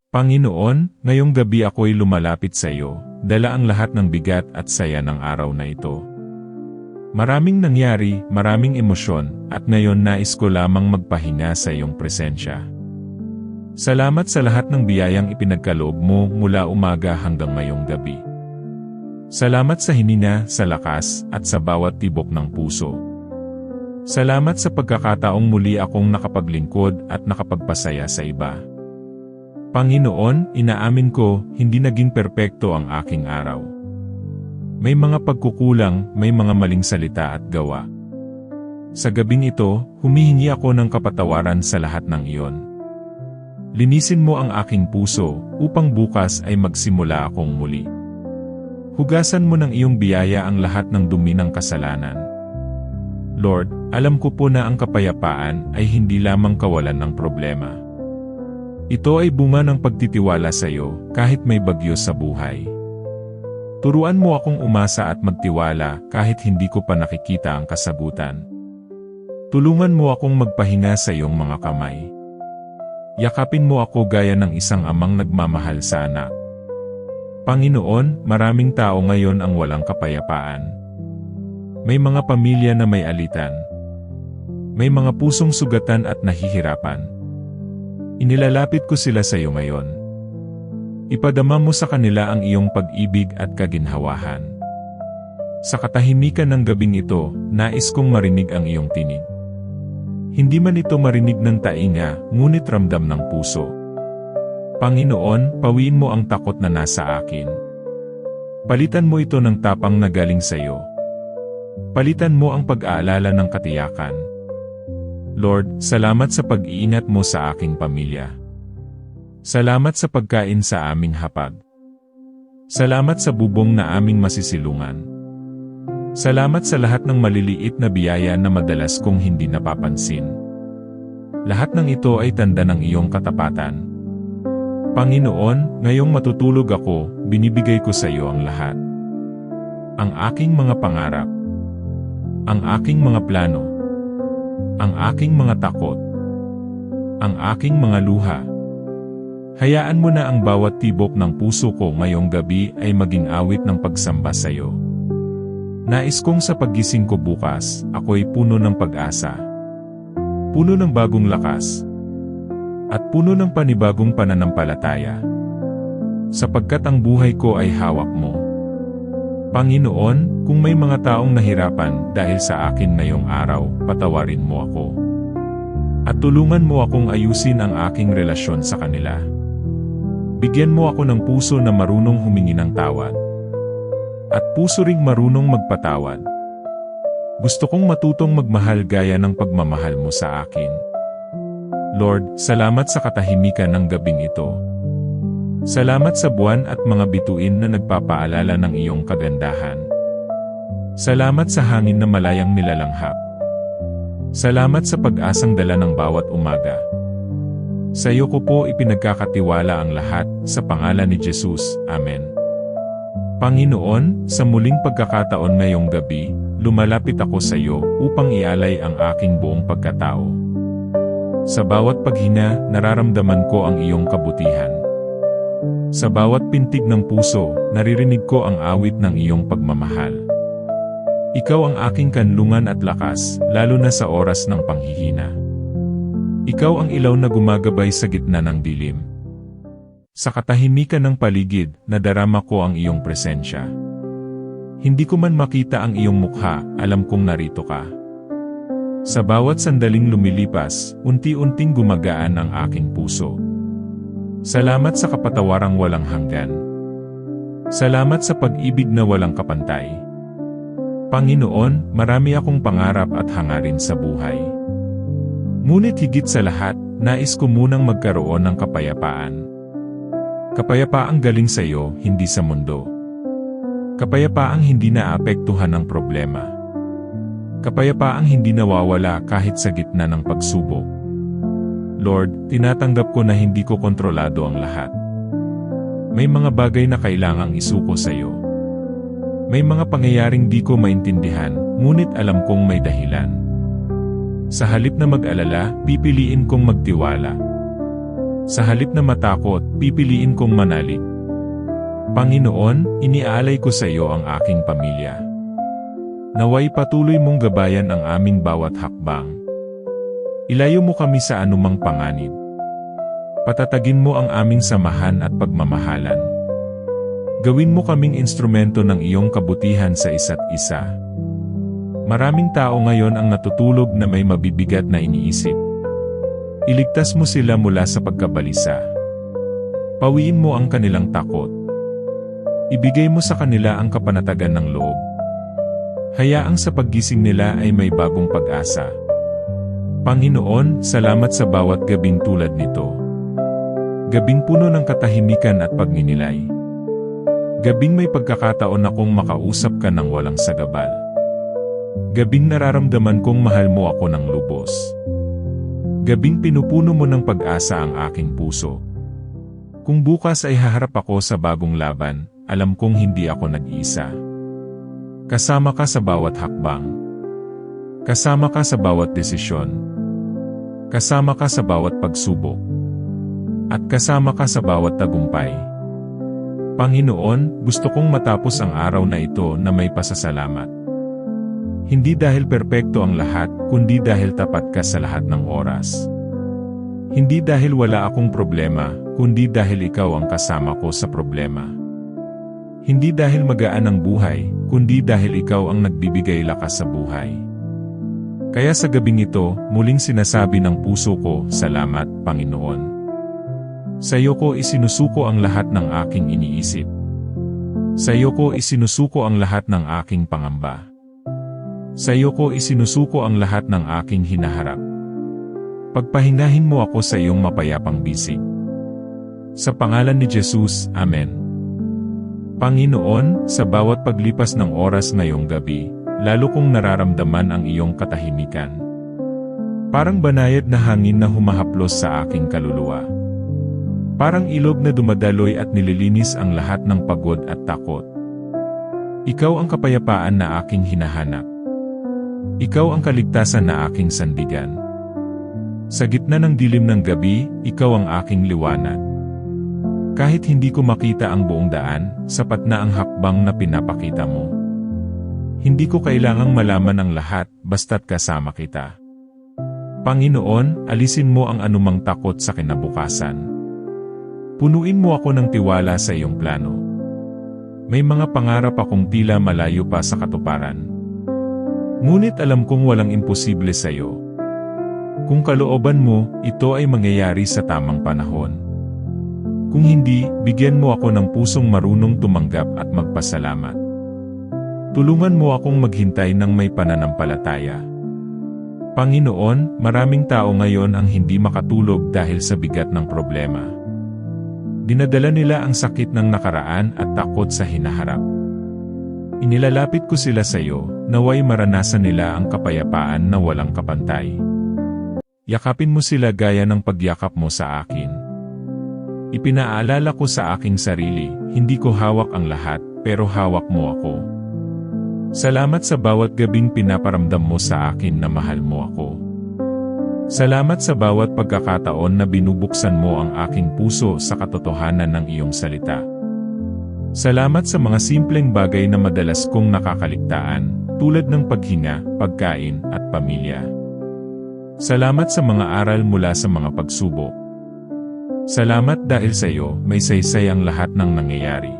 Panginoon, ngayong gabi ako'y lumalapit sa iyo, dala ang lahat ng bigat at saya ng araw na ito. Maraming nangyari, maraming emosyon, at ngayon nais ko lamang magpahinga sa iyong presensya. Salamat sa lahat ng biyayang ipinagkaloob mo mula umaga hanggang ngayong gabi. Salamat sa hinina, sa lakas, at sa bawat tibok ng puso. Salamat sa pagkakataong muli akong nakapaglingkod at nakapagpasaya sa iba. Panginoon, inaamin ko, hindi naging perpekto ang aking araw. May mga pagkukulang, may mga maling salita at gawa. Sa gabing ito, humihingi ako ng kapatawaran sa lahat ng iyon. Linisin mo ang aking puso, upang bukas ay magsimula akong muli. Hugasan mo ng iyong biyaya ang lahat ng dumi ng kasalanan. Lord, alam ko po na ang kapayapaan ay hindi lamang kawalan ng problema. Ito ay bunga ng pagtitiwala sa iyo, kahit may bagyo sa buhay. Turuan mo akong umasa at magtiwala kahit hindi ko pa nakikita ang kasagutan. Tulungan mo akong magpahinga sa iyong mga kamay. Yakapin mo ako gaya ng isang amang nagmamahal sa anak. Panginoon, maraming tao ngayon ang walang kapayapaan. May mga pamilya na may alitan. May mga pusong sugatan at nahihirapan. Inilalapit ko sila sa iyo ngayon. Ipadama mo sa kanila ang iyong pag-ibig at kaginhawahan. Sa katahimikan ng gabing ito, nais kong marinig ang iyong tinig. Hindi man ito marinig ng tainga, ngunit ramdam ng puso. Panginoon, pawiin mo ang takot na nasa akin. Palitan mo ito ng tapang na galing sa iyo. Palitan mo ang pag-aalala ng katiyakan. Lord, salamat sa pag-iingat mo sa aking pamilya. Salamat sa pagkain sa aming hapag. Salamat sa bubong na aming masisilungan. Salamat sa lahat ng maliliit na biyaya na madalas kong hindi napapansin. Lahat ng ito ay tanda ng iyong katapatan. Panginoon, ngayong matutulog ako, binibigay ko sa iyo ang lahat. Ang aking mga pangarap. Ang aking mga plano. Ang aking mga takot. Ang aking mga luha. Hayaan mo na ang bawat tibok ng puso ko ngayong gabi ay maging awit ng pagsamba sa iyo. Nais kong sa paggising ko bukas, ako'y puno ng pag-asa. Puno ng bagong lakas. At puno ng panibagong pananampalataya. Sapagkat ang buhay ko ay hawak mo. Panginoon, kung may mga taong nahirapan dahil sa akin ngayong araw, patawarin mo ako. At tulungan mo akong ayusin ang aking relasyon sa kanila. Bigyan mo ako ng puso na marunong humingi ng tawad. At puso ring marunong magpatawad. Gusto kong matutong magmahal gaya ng pagmamahal mo sa akin. Lord, salamat sa katahimikan ng gabing ito. Salamat sa buwan at mga bituin na nagpapaalala ng iyong kagandahan. Salamat sa hangin na malayang nilalanghap. Salamat sa pag-asang dala ng bawat umaga. Sa iyo ko po ipinagkakatiwala ang lahat, sa pangalan ni Jesus. Amen. Panginoon, sa muling pagkakataon ngayong gabi, lumalapit ako sa iyo upang ialay ang aking buong pagkatao. Sa bawat paghinga, nararamdaman ko ang iyong kabutihan. Sa bawat pintig ng puso, naririnig ko ang awit ng iyong pagmamahal. Ikaw ang aking kanlungan at lakas, lalo na sa oras ng panghihina. Ikaw ang ilaw na gumagabay sa gitna ng dilim. Sa katahimikan ng paligid, nadarama ko ang iyong presensya. Hindi ko man makita ang iyong mukha, alam kong narito ka. Sa bawat sandaling lumilipas, unti-unting gumagaan ang aking puso. Salamat sa kapatawarang walang hanggan. Salamat sa pag-ibig na walang kapantay. Panginoon, marami akong pangarap at hangarin sa buhay. Ngunit higit sa lahat, nais ko munang magkaroon ng kapayapaan. Kapayapaang galing sa iyo, hindi sa mundo. Kapayapaang hindi naapektuhan ng problema. Kapayapaang hindi nawawala kahit sa gitna ng pagsubok. Lord, tinatanggap ko na hindi ko kontrolado ang lahat. May mga bagay na kailangang isuko sa iyo. May mga pangyayaring di ko maintindihan, ngunit alam kong may dahilan. Sa halip na mag-alala, pipiliin kong magtiwala. Sa halip na matakot, pipiliin kong manalig. Panginoon, iniaalay ko sa iyo ang aking pamilya. Naway patuloy mong gabayan ang aming bawat hakbang. Ilayo mo kami sa anumang panganib. Patatagin mo ang aming samahan at pagmamahalan. Gawin mo kaming instrumento ng iyong kabutihan sa isa't isa. Maraming tao ngayon ang natutulog na may mabibigat na iniisip. Iligtas mo sila mula sa pagkabalisa. Pawiin mo ang kanilang takot. Ibigay mo sa kanila ang kapanatagan ng loob. Hayaang sa paggising nila ay may bagong pag-asa. Panginoon, salamat sa bawat gabing tulad nito. Gabing puno ng katahimikan at pagninilay. Gabing may pagkakataon akong makausap ka ng walang sagabal. Gabing nararamdaman kong mahal mo ako ng lubos. Gabing pinupuno mo ng pag-asa ang aking puso. Kung bukas ay haharap ako sa bagong laban, alam kong hindi ako nag-iisa. Kasama ka sa bawat hakbang. Kasama ka sa bawat desisyon. Kasama ka sa bawat pagsubok. At kasama ka sa bawat tagumpay. Panginoon, gusto kong matapos ang araw na ito na may pasasalamat. Hindi dahil perpekto ang lahat, kundi dahil tapat ka sa lahat ng oras. Hindi dahil wala akong problema, kundi dahil ikaw ang kasama ko sa problema. Hindi dahil magaan ang buhay, kundi dahil ikaw ang nagbibigay lakas sa buhay. Kaya sa gabing ito, muling sinasabi ng puso ko, salamat, Panginoon. Sa iyo ko isinusuko ang lahat ng aking iniisip. Sa iyo ko isinusuko ang lahat ng aking pangamba. Sa iyo ko isinusuko ang lahat ng aking hinaharap. Pagpahinahin mo ako sa iyong mapayapang bisig. Sa pangalan ni Jesus, Amen. Panginoon, sa bawat paglipas ng oras ngayong gabi, lalo kong nararamdaman ang iyong katahimikan. Parang banayad na hangin na humahaplos sa aking kaluluwa. Parang ilog na dumadaloy at nililinis ang lahat ng pagod at takot. Ikaw ang kapayapaan na aking hinahanap. Ikaw ang kaligtasan na aking sandigan. Sa gitna ng dilim ng gabi, ikaw ang aking liwanag. Kahit hindi ko makita ang buong daan, sapat na ang hakbang na pinapakita mo. Hindi ko kailangang malaman ang lahat, basta't kasama kita. Panginoon, alisin mo ang anumang takot sa kinabukasan. Punuin mo ako ng tiwala sa iyong plano. May mga pangarap akong tila malayo pa sa katuparan. Ngunit alam kong walang imposible sa iyo. Kung kalooban mo, ito ay mangyayari sa tamang panahon. Kung hindi, bigyan mo ako ng pusong marunong tumanggap at magpasalamat. Tulungan mo akong maghintay ng may pananampalataya. Panginoon, maraming tao ngayon ang hindi makatulog dahil sa bigat ng problema. Dinadala nila ang sakit ng nakaraan at takot sa hinaharap. Inilalapit ko sila sa iyo, naway maranasan nila ang kapayapaan na walang kapantay. Yakapin mo sila gaya ng pagyakap mo sa akin. Ipinaalala ko sa aking sarili, hindi ko hawak ang lahat, pero hawak mo ako. Salamat sa bawat gabing pinaparamdam mo sa akin na mahal mo ako. Salamat sa bawat pagkakataon na binubuksan mo ang aking puso sa katotohanan ng iyong salita. Salamat sa mga simpleng bagay na madalas kong nakakaligtaan, tulad ng paghinga, pagkain, at pamilya. Salamat sa mga aral mula sa mga pagsubok. Salamat dahil sa iyo, may saysay ang lahat ng nangyayari.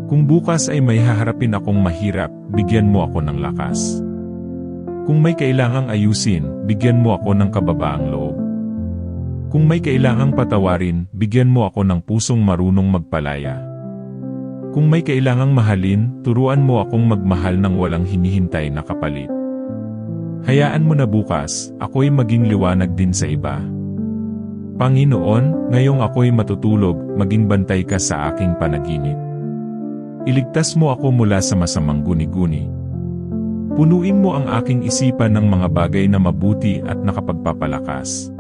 Kung bukas ay may haharapin akong mahirap, bigyan mo ako ng lakas. Kung may kailangang ayusin, bigyan mo ako ng kababaang loob. Kung may kailangang patawarin, bigyan mo ako ng pusong marunong magpalaya. Kung may kailangang mahalin, turuan mo akong magmahal ng walang hinihintay na kapalit. Hayaan mo na bukas, ako'y maging liwanag din sa iba. Panginoon, ngayong ako'y matutulog, maging bantay ka sa aking panaginip. Iligtas mo ako mula sa masamang guni-guni. Punuin mo ang aking isipan ng mga bagay na mabuti at nakapagpapalakas.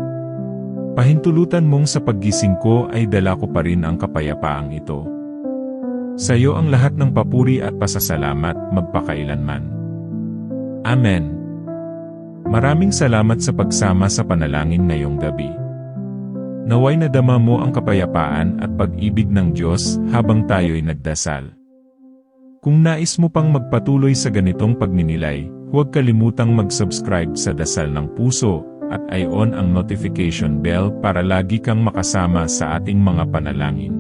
Pahintulutan mong sa paggising ko ay dala ko pa rin ang kapayapaang ito. Sa iyo ang lahat ng papuri at pasasalamat magpakailanman. Amen. Maraming salamat sa pagsama sa panalangin ngayong gabi. Naway nadama mo ang kapayapaan at pag-ibig ng Diyos habang tayo'y nagdasal. Kung nais mo pang magpatuloy sa ganitong pagninilay, huwag kalimutang mag-subscribe sa Dasal ng Puso at i-on ang notification bell para lagi kang makasama sa ating mga panalangin.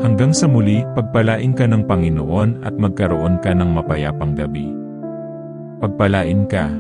Hanggang sa muli, pagpalain ka ng Panginoon at magkaroon ka ng mapayapang gabi. Pagpalain ka.